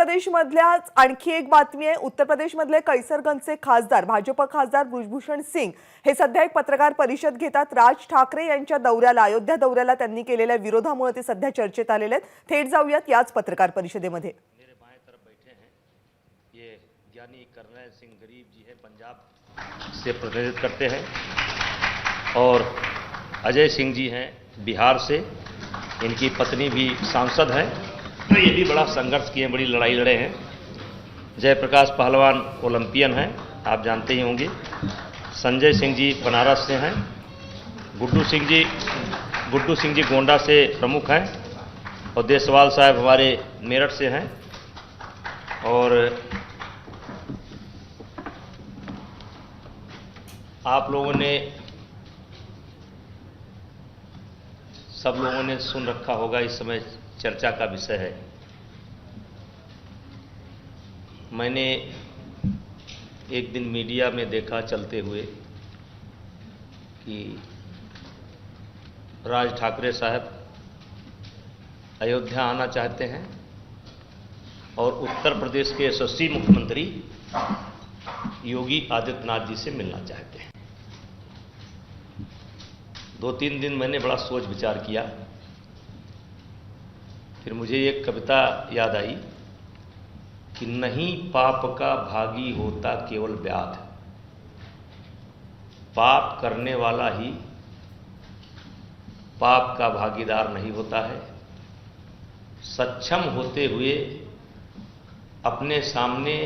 प्रदेशमधल्याच आणखी एक बातमी आहे। उत्तर प्रदेशमधले कैसरगंजचे खासदार भाजप खासदार बृजभूषण सिंग हे सध्या एक पत्रकार परिषद घेतात। राज ठाकरे यांच्या दौऱ्याला अयोध्या दौऱ्याला त्यांनी केलेल्या विरोधामुळे ते सध्या चर्चेत आलेले आहेत। थेट जाऊयात याच पत्रकार परिषदेमध्ये। मेरे बाएं तरफ बैठे हैं ये ज्ञानी करनैल सिंह गरीब जी है, पंजाब से प्रतिनिधित्व करते हैं, और अजय सिंह जी हैं बिहार से, इनकी पत्नी भी सांसद हैं। तो ये भी बड़ा संघर्ष किए, बड़ी लड़ाई लड़े हैं। जयप्रकाश पहलवान ओलंपियन हैं, आप जानते ही होंगे। संजय सिंह जी बनारस से हैं। गुड्डू सिंह जी गोंडा से प्रमुख हैं, और देसवाल साहब हमारे मेरठ से हैं। और आप लोगों ने सब लोगों ने सुन रखा होगा, इस समय चर्चा का विषय है। मैंने एक दिन मीडिया में देखा चलते हुए कि राज ठाकरे साहब अयोध्या आना चाहते हैं और उत्तर प्रदेश के यशस्वी मुख्यमंत्री योगी आदित्यनाथ जी से मिलना चाहते हैं। 2-3 दिन मैंने बड़ा सोच विचार किया। फिर मुझे एक कविता याद आई कि नहीं पाप का भागी होता केवल व्याध, पाप करने वाला ही पाप का भागीदार नहीं होता है। सक्षम होते हुए अपने सामने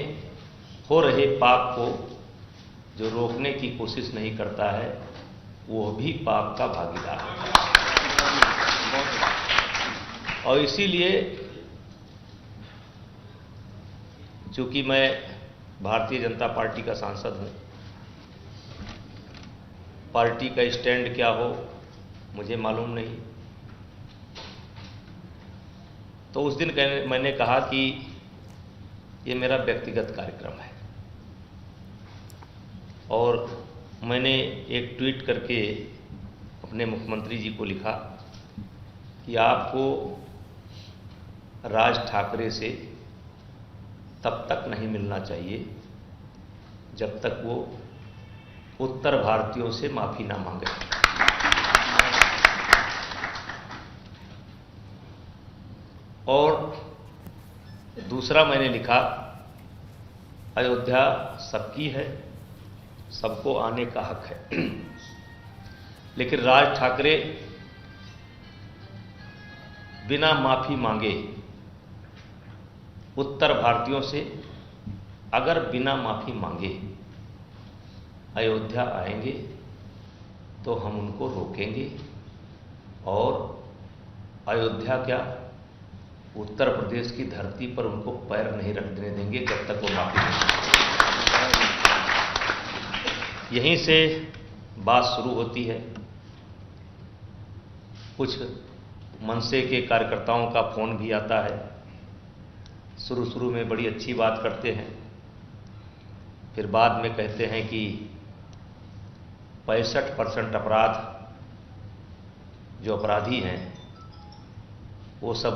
हो रहे पाप को जो रोकने की कोशिश नहीं करता है, वो भी पाप का भागीदार होता है। और इसीलिए चूंकि मैं भारतीय जनता पार्टी का सांसद हूं, पार्टी का स्टैंड क्या हो मुझे मालूम नहीं, तो उस दिन मैंने कहा कि ये मेरा व्यक्तिगत कार्यक्रम है। और मैंने एक ट्वीट करके अपने मुख्यमंत्री जी को लिखा कि आपको राज ठाकरे से तब तक नहीं मिलना चाहिए जब तक वो उत्तर भारतीयों से माफी ना मांगे। और दूसरा मैंने लिखा, अयोध्या सबकी है, सबको आने का हक है, लेकिन राज ठाकरे बिना माफी मांगे उत्तर भारतीयों से अगर बिना माफी मांगे अयोध्या आएंगे तो हम उनको रोकेंगे, और अयोध्या क्या उत्तर प्रदेश की धरती पर उनको पैर नहीं रखने देंगे जब तक वो माफी नहीं। यहीं से बात शुरू होती है। कुछ मनसे के कार्यकर्ताओं का फोन भी आता है। शुरू में बड़ी अच्छी बात करते हैं, फिर बाद में कहते हैं कि 65% अपराध जो अपराधी हैं वो सब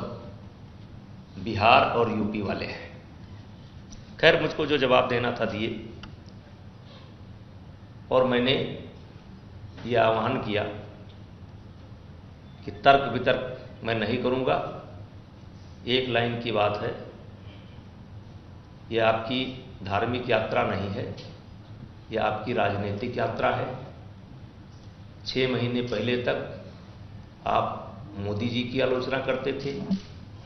बिहार और यूपी वाले हैं। खैर, मुझको जो जवाब देना था दिए, और मैंने ये आह्वान किया कि तर्क वितर्क मैं नहीं करूंगा। एक लाइन की बात है, ये आपकी धार्मिक यात्रा नहीं है, यह आपकी राजनीतिक यात्रा है। 6 महीने पहले तक आप मोदी जी की आलोचना करते थे,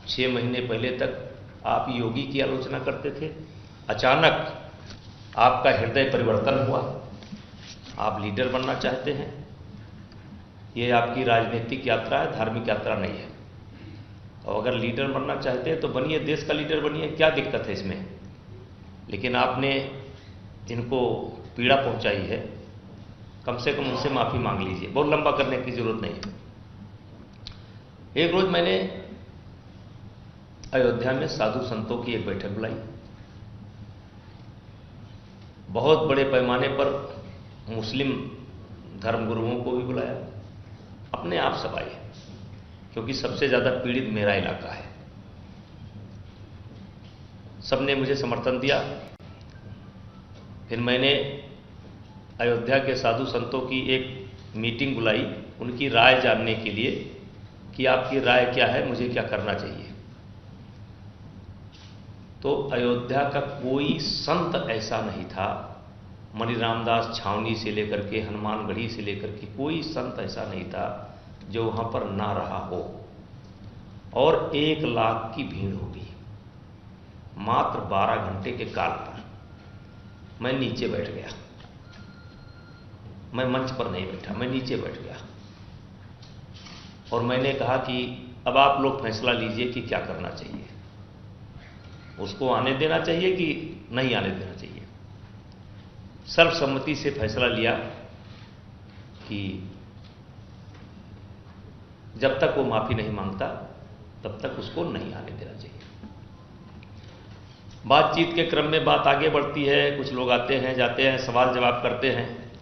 6 महीने पहले तक आप योगी की आलोचना करते थे। अचानक आपका हृदय परिवर्तन हुआ, आप लीडर बनना चाहते हैं। ये आपकी राजनीतिक यात्रा है, धार्मिक यात्रा नहीं है। और अगर लीडर बनना चाहते हैं तो बनिए, देश का लीडर बनिए, क्या दिक्कत है इसमें। लेकिन आपने जिनको पीड़ा पहुंचाई है, कम से कम उनसे माफी मांग लीजिए। बहुत लंबा करने की जरूरत नहीं है। एक रोज मैंने अयोध्या में साधु संतों की एक बैठक बुलाई। बहुत बड़े पैमाने पर मुस्लिम धर्मगुरुओं को भी बुलाया। अपने आप सब आए, क्योंकि सबसे ज्यादा पीड़ित मेरा इलाका है। सबने मुझे समर्थन दिया। फिर मैंने अयोध्या के साधु संतों की एक मीटिंग बुलाई, उनकी राय जानने के लिए कि आपकी राय क्या है, मुझे क्या करना चाहिए। तो अयोध्या का कोई संत ऐसा नहीं था, मणि रामदास छावनी से लेकर के हनुमानगढ़ी से लेकर के कोई संत ऐसा नहीं था जो वहां पर ना रहा हो। और 1 लाख की भीड़ होगी मात्र 12 घंटे के काल पर। मैं नीचे बैठ गया, मैं मंच पर नहीं बैठा, मैं नीचे बैठ गया और मैंने कहा कि अब आप लोग फैसला लीजिए कि क्या करना चाहिए, उसको आने देना चाहिए कि नहीं आने देना चाहिए। सर्वसम्मति से फैसला लिया कि जब तक वो माफी नहीं मांगता तब तक उसको नहीं आने देना चाहिए। बातचीत के क्रम में बात आगे बढ़ती है, कुछ लोग आते हैं जाते हैं, सवाल जवाब करते हैं।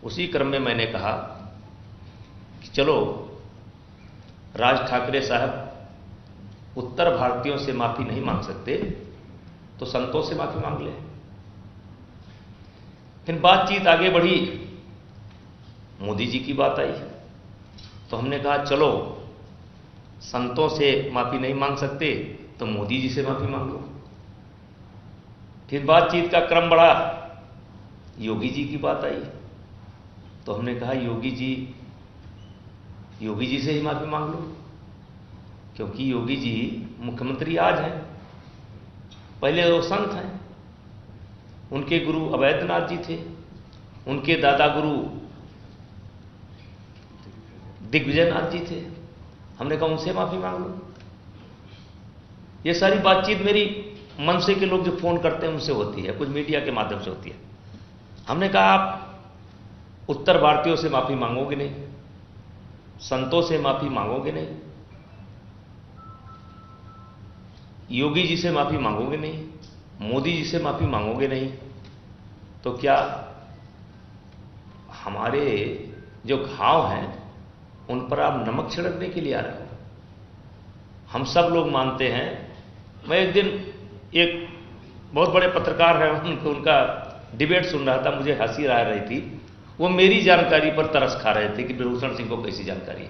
उसी क्रम में मैंने कहा कि चलो राज ठाकरे साहब उत्तर भारतीयों से माफी नहीं मांग सकते तो संतों से माफी मांग ले। फिर बातचीत आगे बढ़ी, मोदी जी की बात आई तो हमने कहा चलो संतों से माफी नहीं मांग सकते तो मोदी जी से माफी मांग लो। फिर बातचीत का क्रम बढ़ा, योगी जी की बात आई तो हमने कहा योगी जी से ही माफी मांग लो, क्योंकि योगी जी मुख्यमंत्री आज हैं, पहले वो संत हैं। उनके गुरु अवैधनाथ जी थे, उनके दादा गुरु दिग्विजयनाथ जी थे। हमने कहा उनसे माफी मांग लो। ये सारी बातचीत मेरी मन से के लोग जो फोन करते हैं उनसे होती है, कुछ मीडिया के माध्यम से होती है। हमने कहा आप उत्तर भारतीयों से माफी मांगोगे नहीं, संतों से माफी मांगोगे नहीं, योगी जी से माफी मांगोगे नहीं, मोदी जी से माफी मांगोगे नहीं, तो क्या हमारे जो घाव हैं उन पर आप नमक छिड़कने के लिए आ रहे हो? हम सब लोग मानते हैं। मैं एक दिन एक बहुत बड़े पत्रकार है उनका डिबेट सुन रहा था, मुझे हंसी आ रही थी। वो मेरी जानकारी पर तरस खा रहे थे कि विभूषण सिंह को कैसी जानकारी है,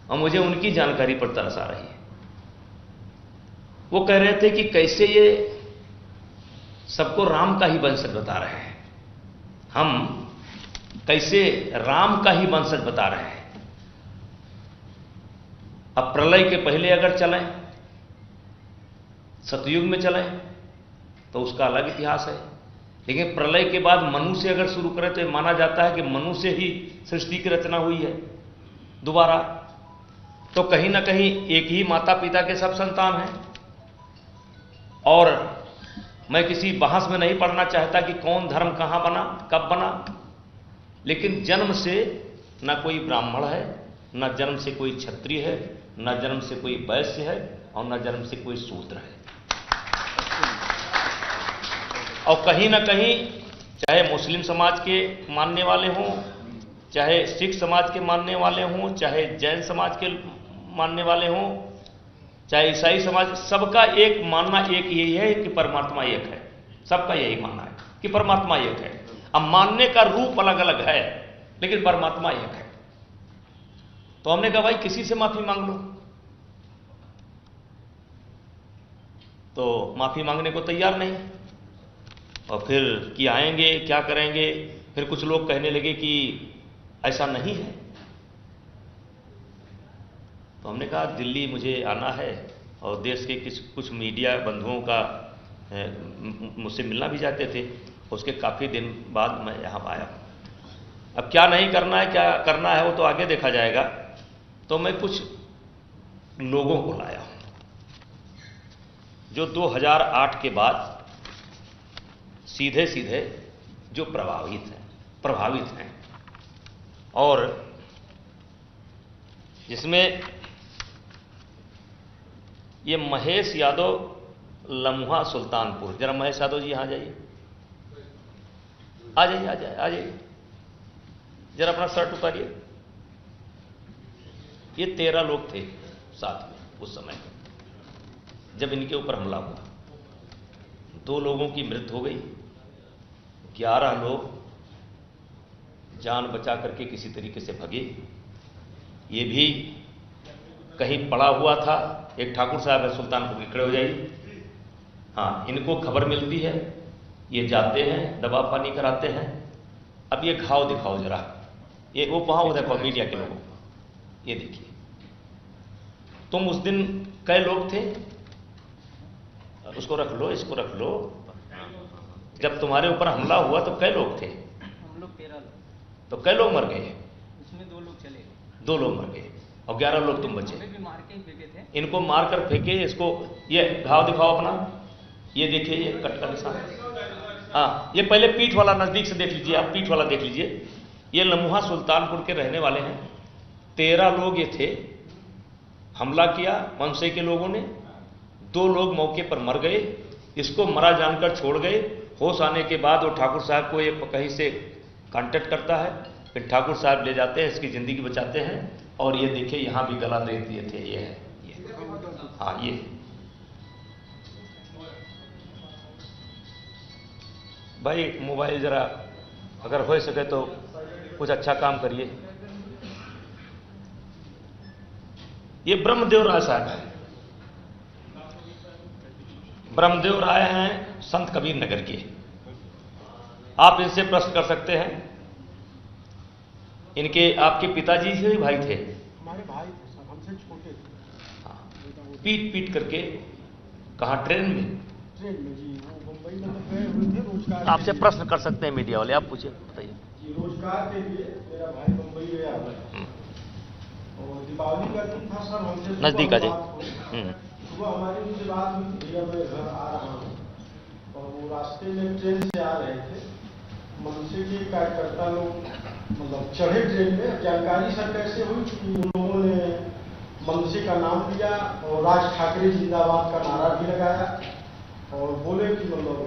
और मुझे उनकी जानकारी पर तरस आ रही है। वो कह रहे थे कि कैसे ये सबको राम का ही वंशज बता रहे हैं, हम कैसे राम का ही वंशज बता रहे हैं। अब प्रलय के पहले अगर चलें, सतयुग में चलें तो उसका अलग इतिहास है, लेकिन प्रलय के बाद मनु से अगर शुरू करें तो माना जाता है कि मनु से ही सृष्टि की रचना हुई है दोबारा। तो कहीं ना कहीं एक ही माता पिता के सब संतान हैं। और मैं किसी बहस में नहीं पढ़ना चाहता कि कौन धर्म कहां बना, कब बना, लेकिन जन्म से ना कोई ब्राह्मण है, ना जन्म से कोई क्षत्रिय है, ना जन्म से कोई वैश्य है, और ना जन्म से कोई शूद्र है। और कहीं ना कहीं चाहे मुस्लिम समाज के मानने वाले हों, चाहे सिख समाज के मानने वाले हों, चाहे जैन समाज के मानने वाले हों, चाहे ईसाई समाज, सबका एक मानना एक यही है कि परमात्मा एक है। सबका यही मानना है कि परमात्मा एक है। अब मानने का रूप अलग अलग है, लेकिन परमात्मा एक है। तो हमने कहा भाई किसी से माफी मांग लो, तो माफी मांगने को तैयार नहीं। और फिर कि आएंगे क्या करेंगे, फिर कुछ लोग कहने लगे कि ऐसा नहीं है। तो हमने कहा दिल्ली मुझे आना है और देश के कुछ मीडिया बंधुओं का मुझसे मिलना भी चाहते थे। उसके काफ़ी दिन बाद मैं यहाँ आया। अब क्या नहीं करना है, क्या करना है वो तो आगे देखा जाएगा। तो मैं कुछ लोगों को लाया हूँ जो 2008 के बाद सीधे सीधे जो प्रभावित हैं और जिसमें ये महेश यादव, लम्हा सुल्तानपुर। जरा महेश यादव जी यहाँ जाइए, आ जाइए, जरा अपना शर्ट उतारिए। ये 13 लोग थे साथ में उस समय जब इनके ऊपर हमला हुआ। 2 लोगों की मृत्यु हो गई, 11 लोग जान बचा करके किसी तरीके से भगे। ये भी कहीं पड़ा हुआ था। एक ठाकुर साहब है सुल्तानपुर के, खड़े हो जाइए। हाँ, इनको खबर मिलती है, ये जाते हैं, दवा पानी कराते हैं। अब ये घाव दिखाओ जरा, ये वो वहां वो देखो मीडिया के लोगों, ये देखिए। तुम उस दिन कई लोग थे, उसको रख लो, इसको रख लो। जब तुम्हारे ऊपर हमला हुआ तो कई लोग थे? हम लोग 13 लोग। तो कई लोग मर गए? उसमें 2 लोग चले गए। 2 लोग मर गए और 11 लोग तुम बचे। हमें भी मार के ही फेंके थे। इनको मार कर फेंके। इसको ये घाव दिखाओ अपना, ये देखिए, ये कट का निशान। हाँ, ये पहले पीठ वाला नजदीक से देख लीजिए, आप पीठ वाला देख लीजिए। ये लम्हा सुल्तानपुर के रहने वाले हैं। 13 लोग ये थे। हमला किया मनसे के लोगों ने, 2 लोग मौके पर मर गए। इसको मरा जानकर छोड़ गए। होश आने के बाद वो ठाकुर साहब को ये कहीं से कांटेक्ट करता है, फिर ठाकुर साहब ले जाते हैं, इसकी जिंदगी बचाते हैं। और ये देखिए यहाँ भी गला दे दिए थे, ये है ये। हाँ, ये भाई मोबाइल जरा अगर हो सके तो कुछ अच्छा काम करिए। ये ब्रह्मदेव राय साहब है। ब्रह्मदेव राय हैं संत कबीर नगर के। आप इनसे प्रश्न कर सकते हैं। इनके आपके पिताजी से ही भाई थे? हमारे भाई थे सर, हमसे छोटे थे। हाँ। पीट पीट करके कहाँ? ट्रेन में? ट्रेन में जी, वो मुंबई में गए हुए थे रोजगार। आपसे प्रश्न कर सकते हैं मीडिया वाले, आप पूछिए, बताइए। जी, रोजगार के लिए मेरा भाई मुंबई गया हुआ है। और दीपावली का दिन था सर, हमसे नजदीक आ जाइए। सुबह हमारी उनसे बात हुई थी, भैया मैं घर आ रहा हूँ। और वो रास्ते में ट्रेन से आ रहे थे। मनसे के कार्यकर्ता लोग मतलब चढ़े ट्रेन में। जानकारी सर कैसे हुई कि उन लोगों ने मनसे का नाम लिया और राज ठाकरे जिंदाबाद का नारा भी लगाया और बोले कि मतलब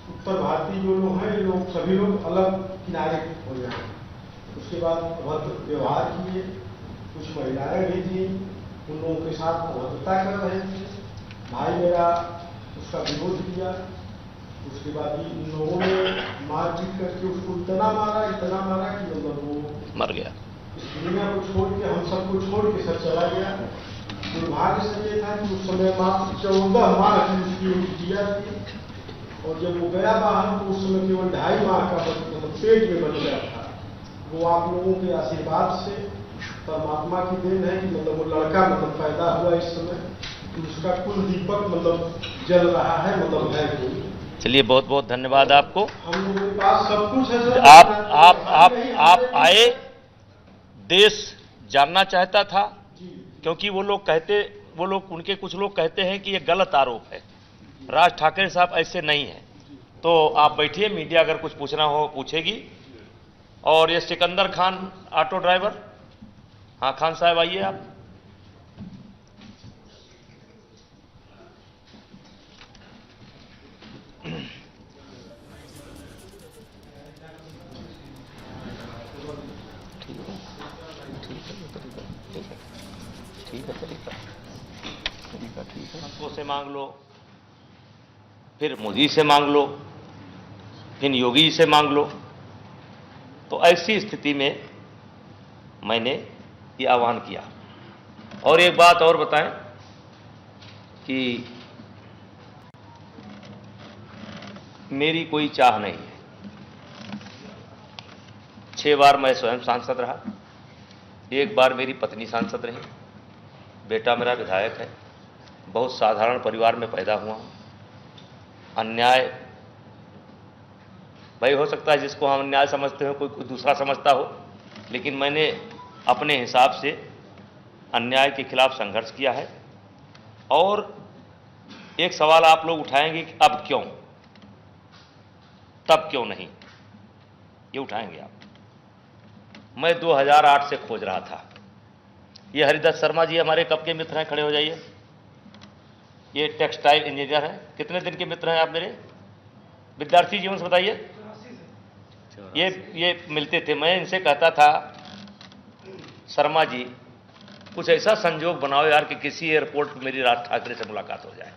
उत्तर भारतीय जो लोग हैं, ये लोग सभी लोग अलग किनारे हो जाए। उसके बाद अभद्र व्यवहार किए, कुछ महिलाएं भी थी, उन लोगों के साथ अभद्रता कर रहे थे। भाई मेरा उसका विरोध किया। उसके बाद इन लोगों ने मारपीट करके उसको इतना मारा कि मतलब वो मर गया। इस दुनिया को छोड़ के, हम सबको छोड़ के सर चला गया। दुर्भाग्य से ये था कि उस समय मात्र 14 माह की उसकी जिया थी। और जब वो गया बाहर तो उस समय केवल 2.5 माह का मतलब पेट में बन गया था। वो आप लोगों के आशीर्वाद से, परमात्मा की देन है कि मतलब वो लड़का मतलब पैदा हुआ इस समय, तो उसका कुल दीपक मतलब जल रहा है, मतलब है कोई। चलिए, बहुत बहुत धन्यवाद आपको। हम लोगों के पास सब कुछ है सर। आप आए, देश जानना चाहता था, क्योंकि वो लोग उनके कुछ लोग कहते हैं कि ये गलत आरोप है। राज ठाकरे साहब ऐसे नहीं हैं। तो आप बैठिए, मीडिया अगर कुछ पूछना हो पूछेगी। और ये सिकंदर खान ऑटो ड्राइवर, हाँ खान साहब आइए आप। संतों से मांग लो, फिर मोदी से मांग लो, फिर योगी जी से मांग लो। तो ऐसी स्थिति में मैंने ये आह्वान किया। और एक बात और बताएं कि मेरी कोई चाह नहीं है। 6 बार मैं स्वयं सांसद रहा, 1 बार मेरी पत्नी सांसद रही, बेटा मेरा विधायक है। बहुत साधारण परिवार में पैदा हुआ हूं। अन्याय भाई हो सकता है जिसको हम अन्याय समझते हो कोई दूसरा समझता हो, लेकिन मैंने अपने हिसाब से अन्याय के खिलाफ संघर्ष किया है। और एक सवाल आप लोग उठाएंगे कि अब क्यों, तब क्यों नहीं, ये उठाएंगे आप। मैं 2008 से खोज रहा था। ये हरिदत्त शर्मा जी हमारे कब के मित्र हैं, खड़े हो जाइए। ये टेक्सटाइल इंजीनियर हैं। कितने दिन के मित्र हैं आप मेरे? विद्यार्थी जीवन से बताइए। ये मिलते थे, मैं इनसे कहता था शर्मा जी कुछ ऐसा संजोग बनाओ यार कि किसी एयरपोर्ट पर मेरी राज ठाकरे से मुलाकात हो जाए।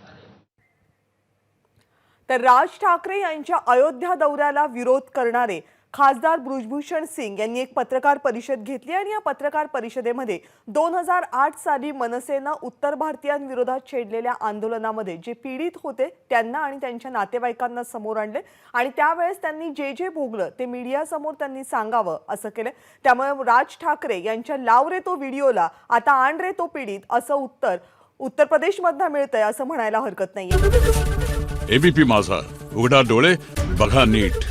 तर राज ठाकरे यांच्या अयोध्या दौऱ्याला विरोध करणारे खासदार बृजभूषण सिंग यांनी एक पत्रकार परिषद घेतली आणि या पत्रकार परिषदेमध्ये 2008 साली मनसेनं उत्तर भारतीयांविरोधात छेडलेल्या आंदोलनामध्ये जे पीडित होते त्यांना आणि त्यांच्या नातेवाईकांना समोर आणले आणि त्यावेळेस त्यांनी जे भोगलं ते मीडियासमोर त्यांनी सांगावं असं केलं। त्यामुळे राज ठाकरे यांच्या लाव रे तो व्हिडिओला आता आण रे तो पीडित असं उत्तर उत्तर प्रदेशमधनं मिळतंय असं म्हणायला हरकत नाहीये। एबीपी माझा, उघडा डोळे बघा नीट।